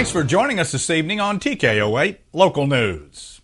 Thanks for joining us this evening on TKO8 Local News.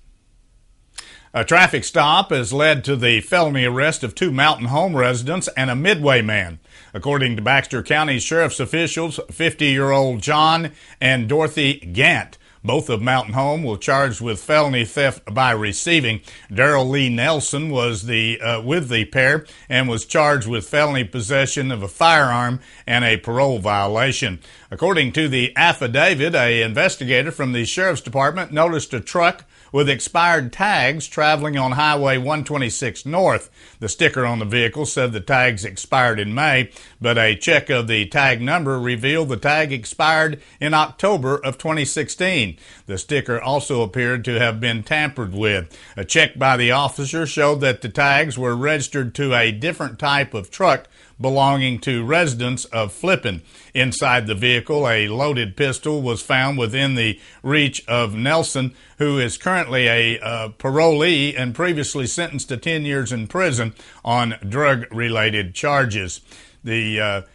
A traffic stop has led to the felony arrest of 2 Mountain Home residents and a Midway man. According to Baxter County Sheriff's officials, 50-year-old John and Dorothy Gant, both of Mountain Home, were charged with felony theft by receiving. Darrell Lee Nelson was with the pair and was charged with felony possession of a firearm and a parole violation. According to the affidavit, an investigator from the Sheriff's Department noticed a truck with expired tags traveling on Highway 126 North. The sticker on the vehicle said the tags expired in May, but a check of the tag number revealed the tag expired in October of 2016. The sticker also appeared to have been tampered with. A check by the officer showed that the tags were registered to a different type of truck belonging to residents of Flippin. Inside the vehicle, a loaded pistol was found within the reach of Nelson, who is currently a parolee and previously sentenced to 10 years in prison on drug-related charges. The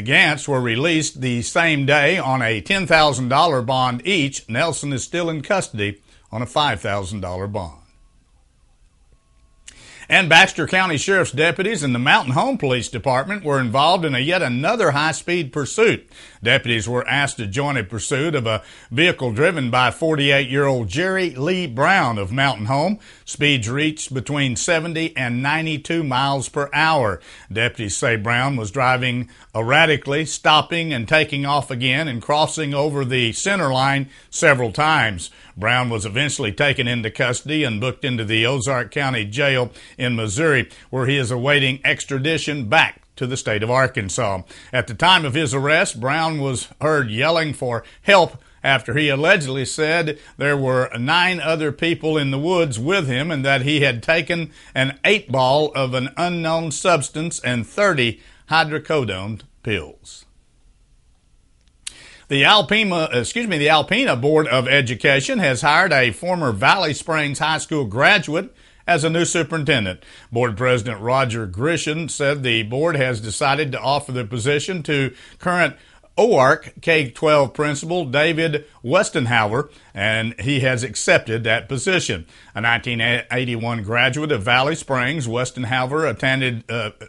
Gants were released the same day on a $10,000 bond each. Nelson is still in custody on a $5,000 bond. And Baxter County Sheriff's deputies and the Mountain Home Police Department were involved in yet another high-speed pursuit. Deputies were asked to join a pursuit of a vehicle driven by 48-year-old Jerry Lee Brown of Mountain Home. Speeds reached between 70 and 92 miles per hour. Deputies say Brown was driving erratically, stopping and taking off again and crossing over the center line several times. Brown was eventually taken into custody and booked into the Ozark County Jail in Missouri, where he is awaiting extradition back to the state of Arkansas. At the time of his arrest, Brown was heard yelling for help after he allegedly said there were 9 other people in the woods with him and that he had taken an 8-ball of an unknown substance and 30 hydrocodone pills. The Alpena Board of Education has hired a former Valley Springs High School graduate as a new superintendent. Board President Roger Grisham said the board has decided to offer the position to current OARC K-12 principal David Westenhauer, and he has accepted that position. A 1981 graduate of Valley Springs, Westenhauer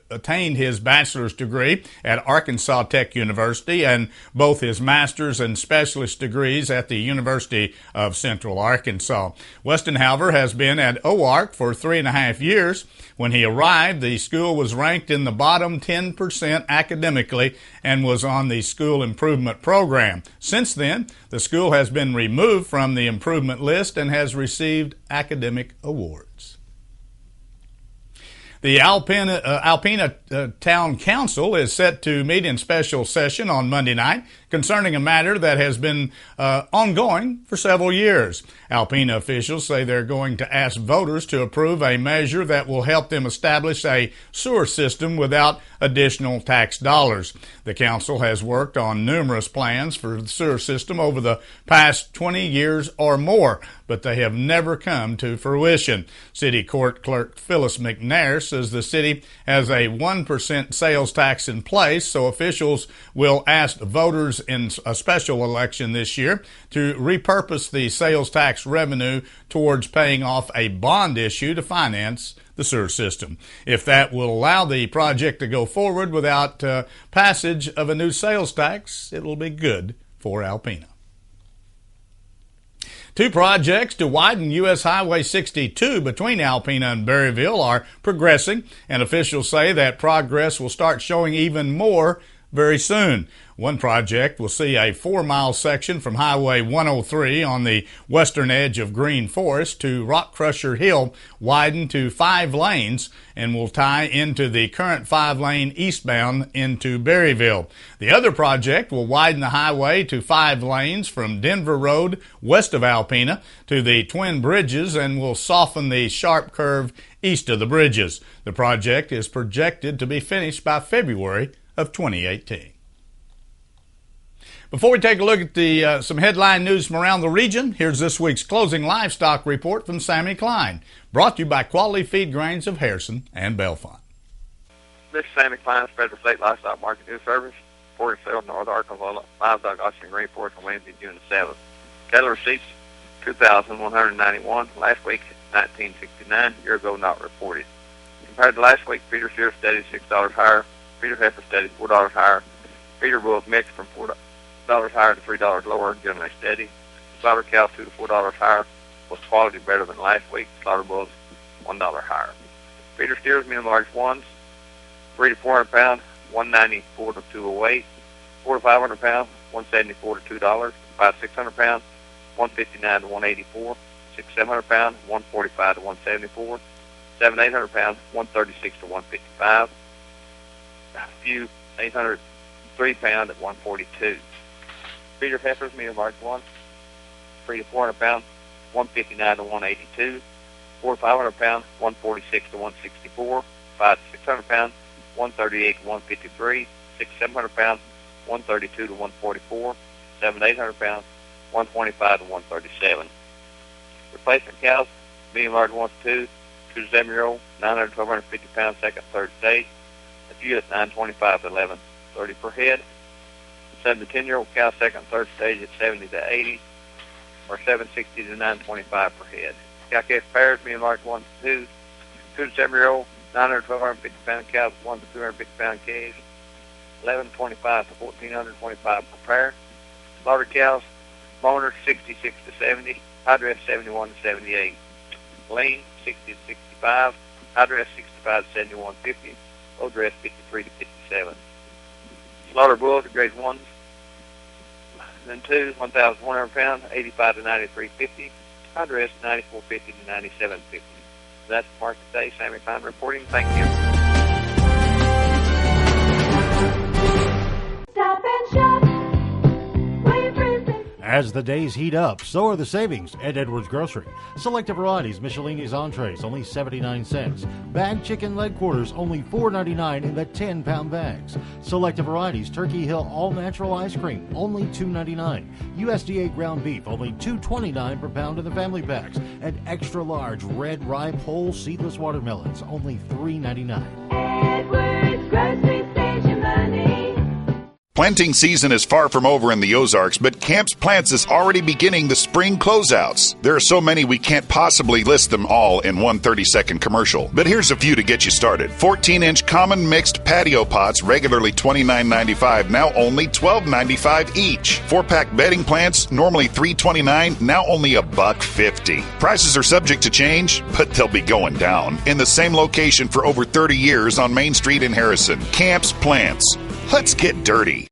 attained his bachelor's degree at Arkansas Tech University and both his master's and specialist degrees at the University of Central Arkansas. Westenhauer has been at OARC for 3.5 years. When he arrived, the school was ranked in the bottom 10% academically and was on the school improvement program. Since then, the school has been removed from the improvement list and has received academic awards. The Alpena Town Council is set to meet in special session on Monday night concerning a matter that has been ongoing for several years. Alpena officials say they're going to ask voters to approve a measure that will help them establish a sewer system without additional tax dollars. The council has worked on numerous plans for the sewer system over the past 20 years or more, but they have never come to fruition. City Court Clerk Phyllis McNair says the city has a 1% sales tax in place, so officials will ask voters in a special election this year to repurpose the sales tax revenue towards paying off a bond issue to finance the sewer system. If that will allow the project to go forward without passage of a new sales tax, it will be good for Alpena. 2 projects to widen U.S. Highway 62 between Alpena and Berryville are progressing, and officials say that progress will start showing even more very soon. One project will see a 4-mile section from Highway 103 on the western edge of Green Forest to Rock Crusher Hill widen to 5 lanes and will tie into the current 5-lane eastbound into Berryville. The other project will widen the highway to 5 lanes from Denver Road west of Alpena to the Twin Bridges and will soften the sharp curve east of the bridges. The project is projected to be finished by February of 2018. Before we take a look at some headline news from around the region, here's this week's closing livestock report from Sammy Klein, brought to you by Quality Feed Grains of Harrison and Bellefonte. This is Sammy Klein, Federal State Livestock Market News Service. 47, North Arkansas, livestock auction in Greenport on Wednesday, June the 7th. Cattle receipts, 2,191. Last week, 1969. Year ago, not reported. Compared to last week, feeder steer steady $6 higher. Feeder heifer steady $4 higher. Feeder bulls mixed from $4 higher to $3 lower, generally steady. Slaughter cows $2 to $4 higher, with quality better than last week. Slaughter bulls $1 higher. Feeder steers, medium large ones, 3 to 400 pounds, 194 to 208. 4 to 500 pounds, 174 to $2. 5 to 600 pounds, 159 to 184. 6 to 700 pounds, 145 to 174. 7 to 800 pounds, 136 to 155. A few 803 pounds at 142. Feeder heifers, medium large ones, 3 to 400 pounds, 159 to 182. 4 to 500 pounds, 146 to 164. 5 to 600 pounds, 138 to 153. 6 to 700 pounds, 132 to 144. 7 to 800 pounds, 125 to 137. Replacement cows, medium large ones, 2 to 7-year-old, 900 to 1,250 pounds, second, third stage. A few at 925 to 1130 per head. 7 to 10-year-old cows, second, third stage at 70 to 80, or 760 to 925 per head. Cow-calf pairs, medium large ones, 2 to 7-year-old, 900 to 1,250 pound cows, 1 to 250 pound calves, 1125 to 1,425 per pair. Slaughter cows, boners 66 to 70, high dress 71 to 78. Lean 60 to 65, high dress 65 to 71.50, low dress 53 to 57. Slaughter bulls, grade 1s, then 2, 1,100 pounds, 85 to 93.50, high dress 94.50 to 97.50. That's Mark today. Sammy Fine reporting. Thank you. Stop and shop. As the days heat up, so are the savings at Edwards Grocery. Selected varieties, Michelini's entrees, only 79 cents. Bagged chicken leg quarters, only $4.99 in the 10-pound bags. Selected varieties, Turkey Hill all-natural ice cream, only $2.99. USDA ground beef, only $2.29 per pound in the family packs. And extra large red ripe whole seedless watermelons, only $3.99. Edwards Grocery Station money. Planting season is far from over in the Ozarks, but Camps Plants is already beginning the spring closeouts. There are so many we can't possibly list them all in one 30-second commercial. But here's a few to get you started. 14-inch common mixed patio pots, regularly $29.95, now only $12.95 each. 4-pack bedding plants, normally $3.29, now only $1.50. Prices are subject to change, but they'll be going down. In the same location for over 30 years on Main Street in Harrison. Camps Plants. Let's get dirty.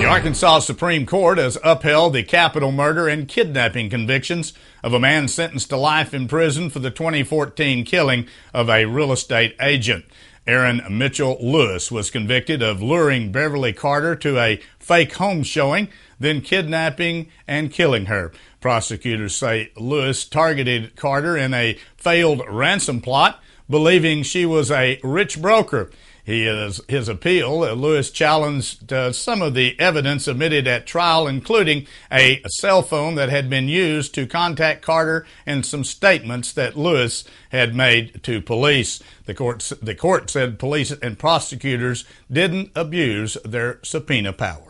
The Arkansas Supreme Court has upheld the capital murder and kidnapping convictions of a man sentenced to life in prison for the 2014 killing of a real estate agent. Aaron Mitchell Lewis was convicted of luring Beverly Carter to a fake home showing, then kidnapping and killing her. Prosecutors say Lewis targeted Carter in a failed ransom plot, believing she was a rich broker. His appeal, Lewis challenged some of the evidence admitted at trial, including a cell phone that had been used to contact Carter and some statements that Lewis had made to police. The court said police and prosecutors didn't abuse their subpoena power.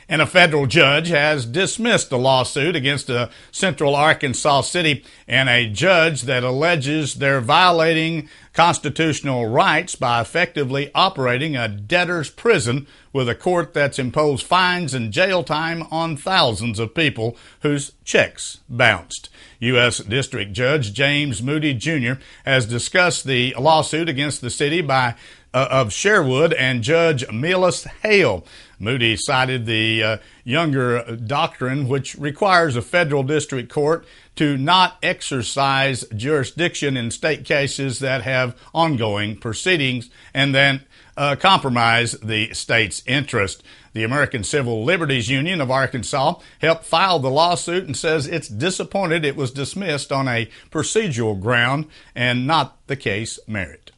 And a federal judge has dismissed a lawsuit against a central Arkansas city and a judge that alleges they're violating constitutional rights by effectively operating a debtor's prison with a court that's imposed fines and jail time on thousands of people whose checks bounced. U.S. District Judge James Moody Jr. has discussed the lawsuit against the city of Sherwood and Judge Melis Hale. Moody cited the Younger Doctrine, which requires a federal district court to not exercise jurisdiction in state cases that have ongoing proceedings and then compromise the state's interest. The American Civil Liberties Union of Arkansas helped file the lawsuit and says it's disappointed it was dismissed on a procedural ground and not the case merit.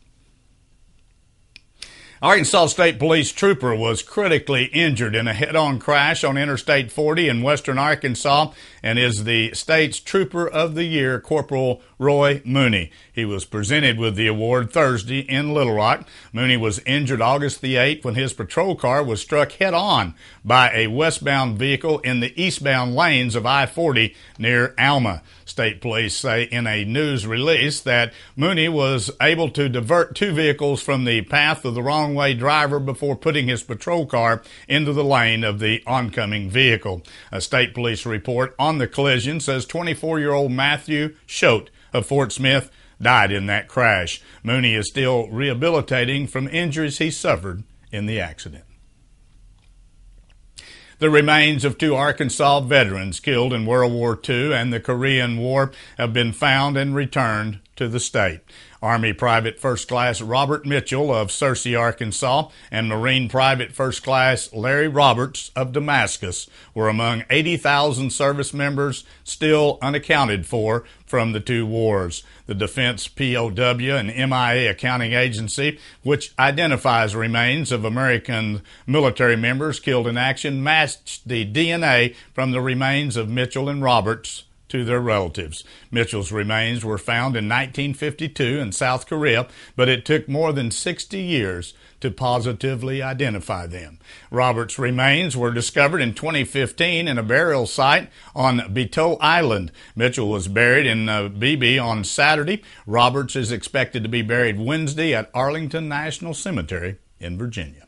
Arkansas State Police trooper was critically injured in a head-on crash on Interstate 40 in western Arkansas and is the state's Trooper of the Year, Corporal Roy Mooney. He was presented with the award Thursday in Little Rock. Mooney was injured August the 8th when his patrol car was struck head-on by a westbound vehicle in the eastbound lanes of I-40 near Alma. State police say in a news release that Mooney was able to divert two vehicles from the path of the wrong-way driver before putting his patrol car into the lane of the oncoming vehicle. A state police report on the collision says 24-year-old Matthew Choate of Fort Smith died in that crash. Mooney is still rehabilitating from injuries he suffered in the accident. The remains of two Arkansas veterans killed in World War II and the Korean War have been found and returned to the state. Army Private First Class Robert Mitchell of Searcy, Arkansas, and Marine Private First Class Larry Roberts of Damascus were among 80,000 service members still unaccounted for from the two wars. The Defense POW and MIA accounting agency, which identifies remains of American military members killed in action, matched the DNA from the remains of Mitchell and Roberts to their relatives. Mitchell's remains were found in 1952 in South Korea, but it took more than 60 years to positively identify them. Roberts' remains were discovered in 2015 in a burial site on Beteau Island. Mitchell was buried in BB on Saturday. Roberts is expected to be buried Wednesday at Arlington National Cemetery in Virginia.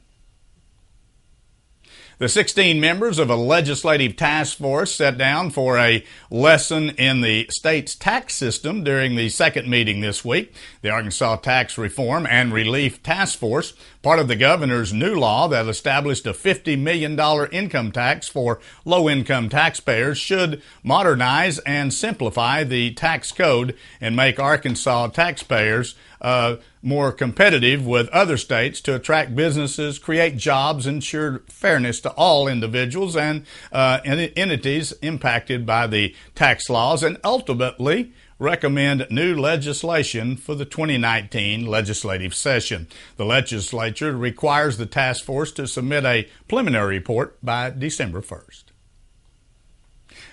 The 16 members of a legislative task force sat down for a lesson in the state's tax system during the second meeting this week. The Arkansas Tax Reform and Relief Task Force, part of the governor's new law that established a $50 million income tax for low-income taxpayers, should modernize and simplify the tax code and make Arkansas taxpayers more competitive with other states to attract businesses, create jobs, ensure fairness to all individuals and entities impacted by the tax laws, and ultimately recommend new legislation for the 2019 legislative session. The legislature requires the task force to submit a preliminary report by December 1st.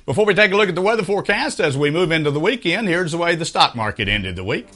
Before we take a look at the weather forecast as we move into the weekend, here's the way the stock market ended the week.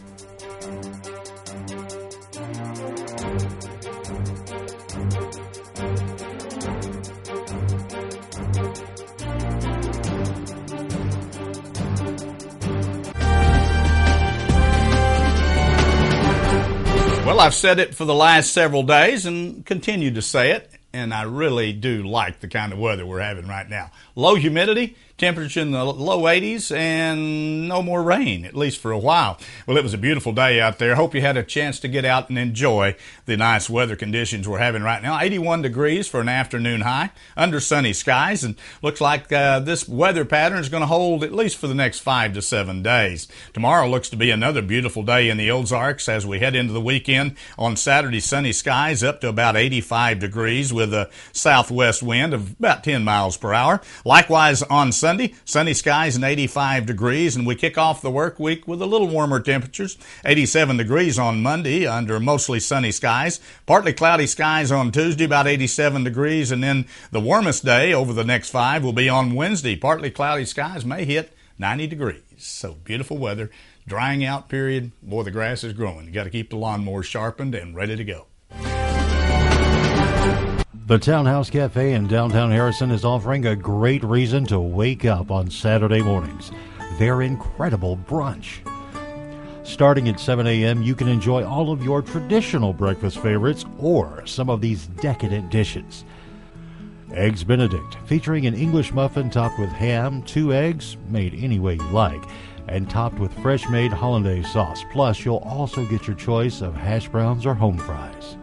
Well, I've said it for the last several days and continue to say it, and I really do like the kind of weather we're having right now. Low humidity, temperature in the low 80s, and no more rain, at least for a while. Well, it was a beautiful day out there. Hope you had a chance to get out and enjoy the nice weather conditions we're having right now. 81 degrees for an afternoon high, under sunny skies, and looks like this weather pattern is going to hold at least for the next 5 to 7 days. Tomorrow looks to be another beautiful day in the Ozarks as we head into the weekend. On Saturday, sunny skies up to about 85 degrees with a southwest wind of about 10 miles per hour. Likewise on Sunday, sunny skies and 85 degrees, and we kick off the work week with a little warmer temperatures. 87 degrees on Monday under mostly sunny skies. Partly cloudy skies on Tuesday, about 87 degrees, and then the warmest day over the next 5 will be on Wednesday. Partly cloudy skies may hit 90 degrees. So beautiful weather, drying out period. Boy, the grass is growing. You got to keep the lawnmower sharpened and ready to go. The Townhouse Cafe in downtown Harrison is offering a great reason to wake up on Saturday mornings. Their incredible brunch. Starting at 7 a.m., you can enjoy all of your traditional breakfast favorites or some of these decadent dishes. Eggs Benedict, featuring an English muffin topped with ham, 2 eggs, made any way you like, and topped with fresh-made hollandaise sauce. Plus, you'll also get your choice of hash browns or home fries.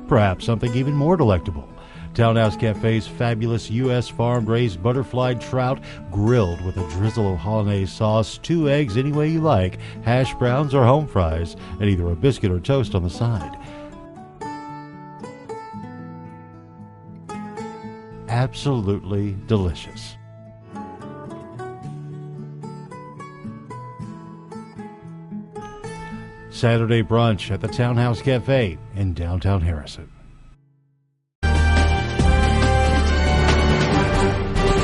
Perhaps something even more delectable. Townhouse Cafe's fabulous U.S. farm-raised butterfly trout grilled with a drizzle of hollandaise sauce, 2 eggs any way you like, hash browns or home fries, and either a biscuit or toast on the side. Absolutely delicious. Saturday brunch at the Townhouse Cafe in downtown Harrison.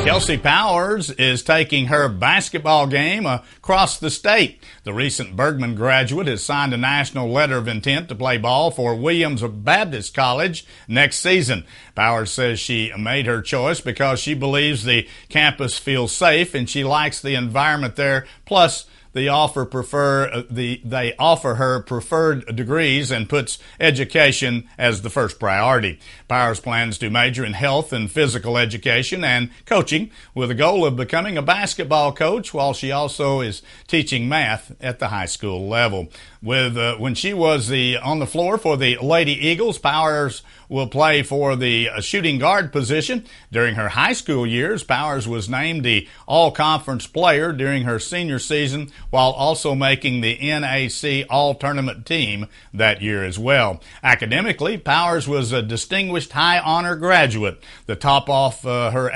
Kelsey Powers is taking her basketball game across the state. The recent Bergman graduate has signed a national letter of intent to play ball for Williams Baptist College next season. Powers says she made her choice because she believes the campus feels safe and she likes the environment there. Plus, they offer her preferred degrees and puts education as the first priority. Powers plans to major in health and physical education and coaching with the goal of becoming a basketball coach, while she also is teaching math at the high school level. When she was on the floor for the Lady Eagles, Powers will play for the shooting guard position. During her high school years, Powers was named the all-conference player during her senior season, while also making the NAC all-tournament team that year as well. Academically, Powers was a distinguished high honor graduate. The top off her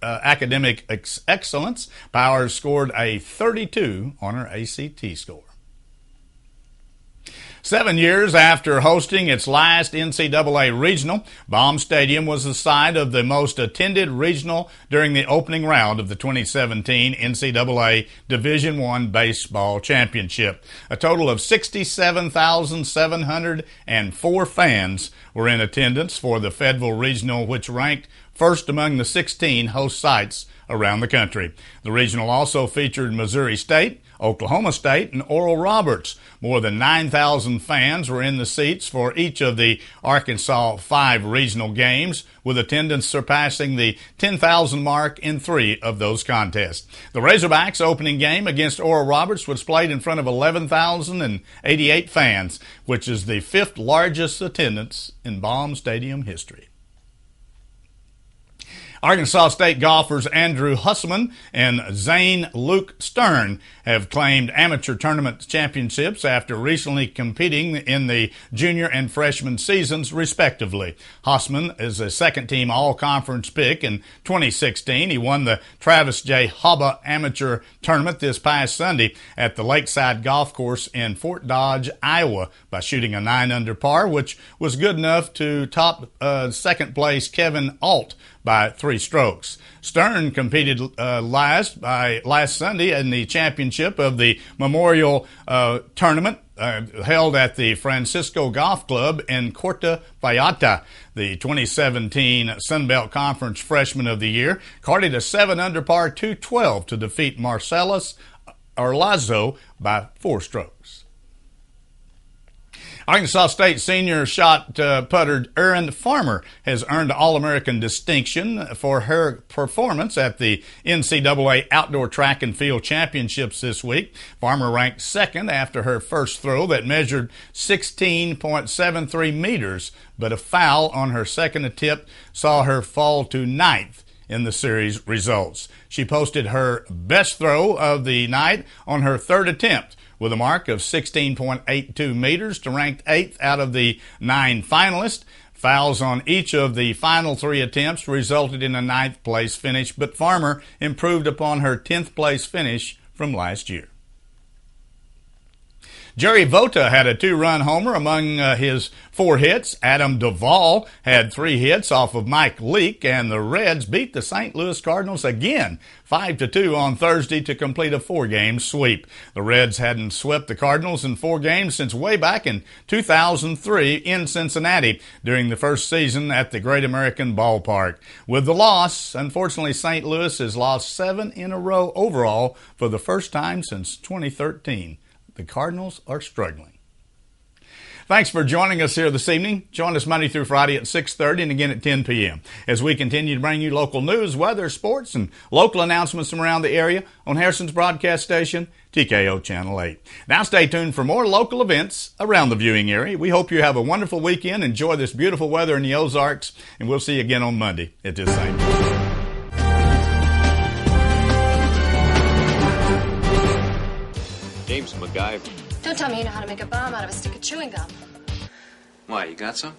academic excellence, Powers scored a 32 on her ACT score. 7 years after hosting its last NCAA regional, Baum Stadium was the site of the most attended regional during the opening round of the 2017 NCAA Division I Baseball Championship. A total of 67,704 fans were in attendance for the Fayetteville Regional, which ranked first among the 16 host sites around the country. The regional also featured Missouri State, Oklahoma State, and Oral Roberts. More than 9,000 fans were in the seats for each of the Arkansas 5 regional games, with attendance surpassing the 10,000 mark in 3 of those contests. The Razorbacks' opening game against Oral Roberts was played in front of 11,088 fans, which is the 5th largest attendance in Baum Stadium history. Arkansas State golfers Andrew Husselman and Zane Luke Stern have claimed amateur tournament championships after recently competing in the junior and freshman seasons, respectively. Husselman is a second-team all-conference pick in 2016. He won the Travis J. Haba Amateur Tournament this past Sunday at the Lakeside Golf Course in Fort Dodge, Iowa, by shooting a 9-under par, which was good enough to top second-place Kevin Alt by 3 strokes. Stern competed last Sunday in the championship of the Memorial Tournament held at the Francisco Golf Club in Corte Vallarta. The 2017 Sunbelt Conference Freshman of the Year carded a 7-under par 212 to defeat Marcellus Arlazo by 4 strokes. Arkansas State senior shot putter Erin Farmer has earned All-American distinction for her performance at the NCAA Outdoor Track and Field Championships this week. Farmer ranked second after her first throw that measured 16.73 meters, but a foul on her second attempt saw her fall to 9th in the series results. She posted her best throw of the night on her third attempt, with a mark of 16.82 meters to rank 8th out of the 9 finalists. Fouls on each of the final 3 attempts resulted in a 9th place finish, but Farmer improved upon her 10th place finish from last year. Jerry Vota had a 2-run homer among his 4 hits. Adam Duvall had 3 hits off of Mike Leake, and the Reds beat the St. Louis Cardinals again 5-2 on Thursday to complete a 4-game sweep. The Reds hadn't swept the Cardinals in 4 games since way back in 2003 in Cincinnati during the first season at the Great American Ballpark. With the loss, unfortunately, St. Louis has lost 7 in a row overall for the first time since 2013. The Cardinals are struggling. Thanks for joining us here this evening. Join us Monday through Friday at 6:30 and again at 10 p.m. as we continue to bring you local news, weather, sports, and local announcements from around the area on Harrison's broadcast station, TKO Channel 8. Now stay tuned for more local events around the viewing area. We hope you have a wonderful weekend. Enjoy this beautiful weather in the Ozarks, and we'll see you again on Monday at this same time. James MacGyver. Don't tell me you know how to make a bomb out of a stick of chewing gum. Why, you got some?